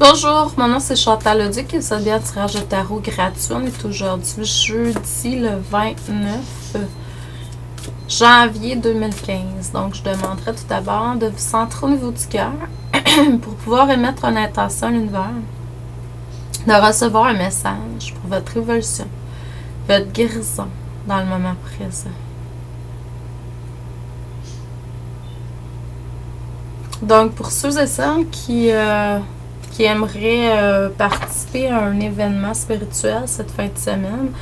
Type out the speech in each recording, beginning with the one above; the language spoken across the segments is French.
Bonjour, mon nom c'est Chantal Leduc et vous êtes bien un tirage de tarot gratuit. On est aujourd'hui jeudi le 29 janvier 2015. Donc je demanderai tout d'abord de vous centrer au niveau du cœur pour pouvoir émettre une intention à l'univers, de recevoir un message pour votre évolution, votre guérison dans le moment présent. Donc pour ceux et celles qui aimeraient participer à un événement spirituel cette fin de semaine,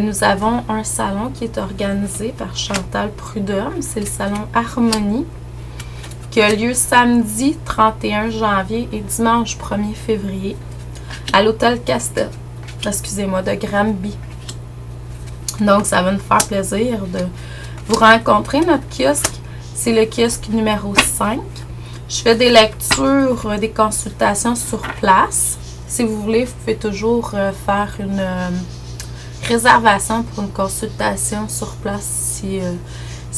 nous avons un salon qui est organisé par Chantal Prudhomme. C'est le salon Harmonie qui a lieu samedi 31 janvier et dimanche 1er février à l'hôtel Castel, de Granby. Donc ça va nous faire plaisir de vous rencontrer. Notre kiosque, c'est le kiosque numéro 5. Je fais des lectures, des consultations sur place. Si vous voulez, vous pouvez toujours faire une réservation pour une consultation sur place si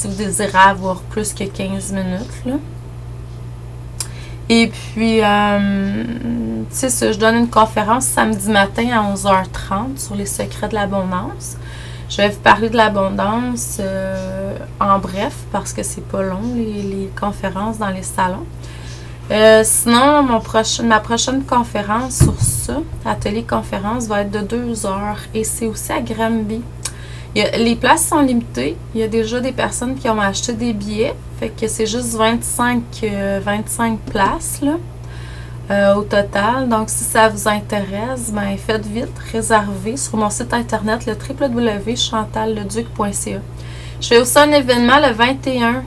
vous désirez avoir plus que 15 minutes. Là. Et puis, c'est ça, je donne une conférence samedi matin à 11h30 sur les secrets de l'abondance. Je vais vous parler de l'abondance en bref parce que c'est pas long les conférences dans les salons. Sinon, ma prochaine conférence sur ça, atelier conférence, va être de 2 heures et c'est aussi à Granby. Les places sont limitées. Il y a déjà des personnes qui ont acheté des billets. Fait que c'est juste 25 places là, au total. Donc, si ça vous intéresse, ben, faites vite, réservez sur mon site internet, le www.chantalleduc.ca. Je fais aussi un événement le 21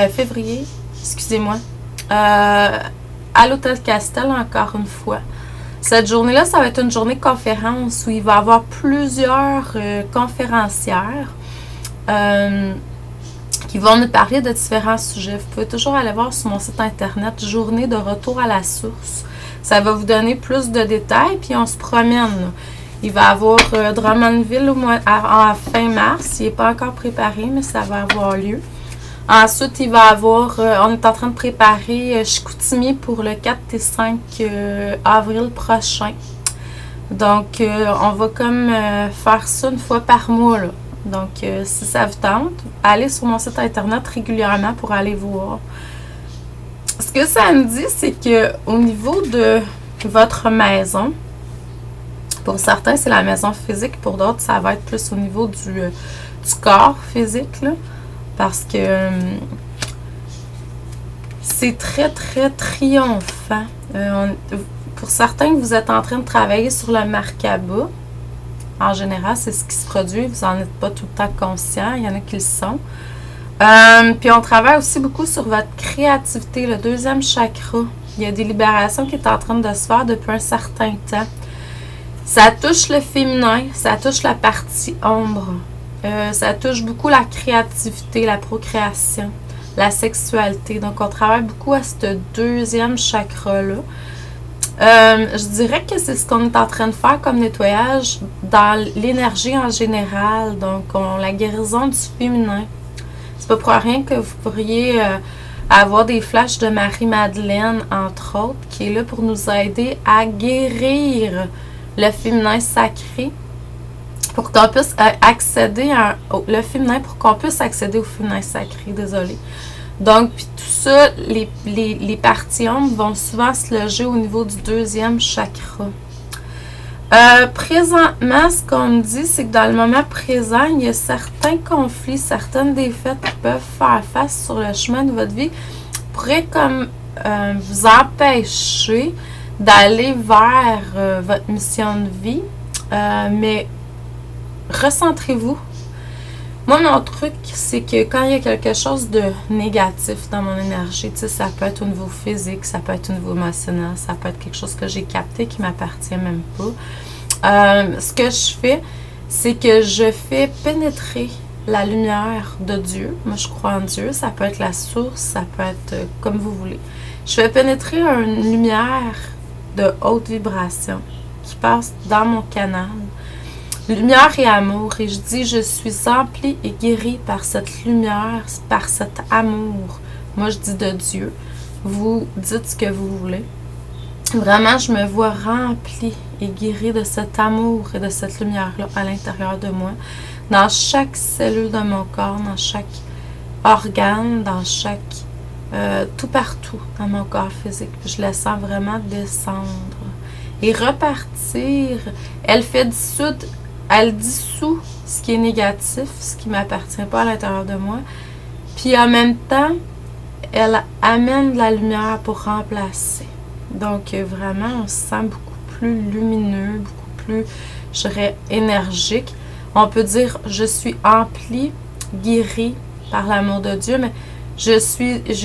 février, à l'hôtel Castel, encore une fois. Cette journée-là, ça va être une journée de conférence où il va y avoir plusieurs conférencières qui vont nous parler de différents sujets. Vous pouvez toujours aller voir sur mon site internet, Journée de retour à la source. Ça va vous donner plus de détails, puis on se promène. Là. Il va y avoir Drummondville en fin mars. Il n'est pas encore préparé, mais ça va avoir lieu. Ensuite, il va y avoir, on est en train de préparer Chicoutimi pour le 4 et 5 avril prochain. Donc, on va comme faire ça une fois par mois. Là. Donc, si ça vous tente, allez sur mon site internet régulièrement pour aller voir. Ce que ça me dit, c'est que au niveau de votre maison, pour certains, c'est la maison physique. Pour d'autres, ça va être plus au niveau du corps physique, là. Parce que c'est très, très triomphant. Pour certains, vous êtes en train de travailler sur le Merkaba. En général, c'est ce qui se produit. Vous n'en êtes pas tout le temps conscient. Il y en a qui le sont. Puis on travaille aussi beaucoup sur votre créativité, le 2e chakra. Il y a des libérations qui sont en train de se faire depuis un certain temps. Ça touche le féminin, ça touche la partie ombre. Ça touche beaucoup la créativité, la procréation, la sexualité. Donc, on travaille beaucoup à ce 2e chakra-là. Je dirais que c'est ce qu'on est en train de faire comme nettoyage dans l'énergie en général. Donc, la guérison du féminin. C'est pas pour rien que vous pourriez avoir des flashs de Marie-Madeleine, entre autres, qui est là pour nous aider à guérir le féminin sacré. Pour qu'on puisse accéder le féminin, pour qu'on puisse accéder au féminin sacré, désolé. Donc, puis tout ça, les parties ombres vont souvent se loger au niveau du 2e chakra. Présentement, ce qu'on me dit, c'est que dans le moment présent, il y a certains conflits, certaines défaites qui peuvent faire face sur le chemin de votre vie, pourraient comme vous empêcher d'aller vers votre mission de vie, mais recentrez-vous. Moi, mon truc, c'est que quand il y a quelque chose de négatif dans mon énergie, tu sais, ça peut être au niveau physique, ça peut être au niveau émotionnel, ça peut être quelque chose que j'ai capté qui m'appartient même pas. Ce que je fais, c'est que je fais pénétrer la lumière de Dieu. Moi, je crois en Dieu. Ça peut être la source, ça peut être comme vous voulez. Je fais pénétrer une lumière de haute vibration qui passe dans mon canal. Lumière et amour. Et je dis, je suis emplie et guérie par cette lumière, par cet amour. Moi, je dis de Dieu. Vous dites ce que vous voulez. Vraiment, je me vois remplie et guérie de cet amour et de cette lumière-là à l'intérieur de moi, dans chaque cellule de mon corps, dans chaque organe, dans chaque... tout partout dans mon corps physique. Je la sens vraiment descendre et repartir. Elle fait dissoudre, elle dissout ce qui est négatif, ce qui ne m'appartient pas à l'intérieur de moi. Puis en même temps, elle amène de la lumière pour remplacer. Donc vraiment, on se sent beaucoup plus lumineux, beaucoup plus, je dirais, énergique. On peut dire, je suis emplie, guérie par l'amour de Dieu, mais je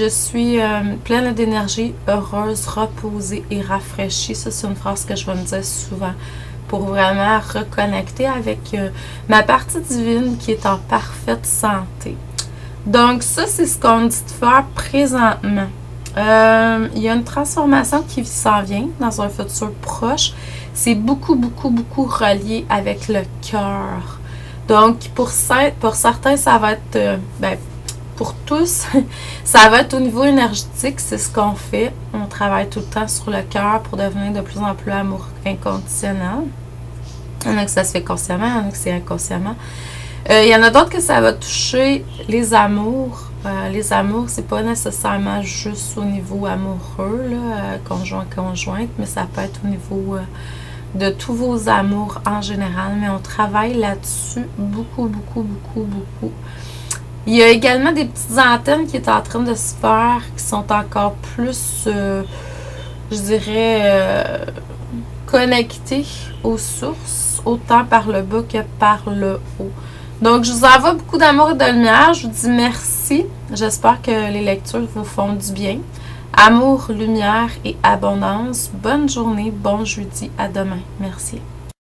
suis pleine d'énergie, heureuse, reposée et rafraîchie. Ça, c'est une phrase que je vais me dire souvent pour vraiment reconnecter avec ma partie divine qui est en parfaite santé. Donc ça, c'est ce qu'on dit de faire présentement. Il y a une transformation qui s'en vient dans un futur proche. C'est beaucoup, beaucoup, beaucoup relié avec le cœur. Donc, pour certains, ça va être... pour tous, ça va être au niveau énergétique, c'est ce qu'on fait. On travaille tout le temps sur le cœur pour devenir de plus en plus amoureux inconditionnel. Il y en a que ça se fait consciemment, il y en a que c'est inconsciemment. Il y en a d'autres que ça va toucher les amours. Les amours, c'est pas nécessairement juste au niveau amoureux, là, conjointe, mais ça peut être au niveau de tous vos amours en général. Mais on travaille là-dessus beaucoup, beaucoup, beaucoup, beaucoup. Il y a également des petites antennes qui sont en train de se faire, qui sont encore plus, je dirais, connectées aux sources, autant par le bas que par le haut. Donc, je vous envoie beaucoup d'amour et de lumière. Je vous dis merci. J'espère que les lectures vous font du bien. Amour, lumière et abondance. Bonne journée, bon jeudi. À demain. Merci.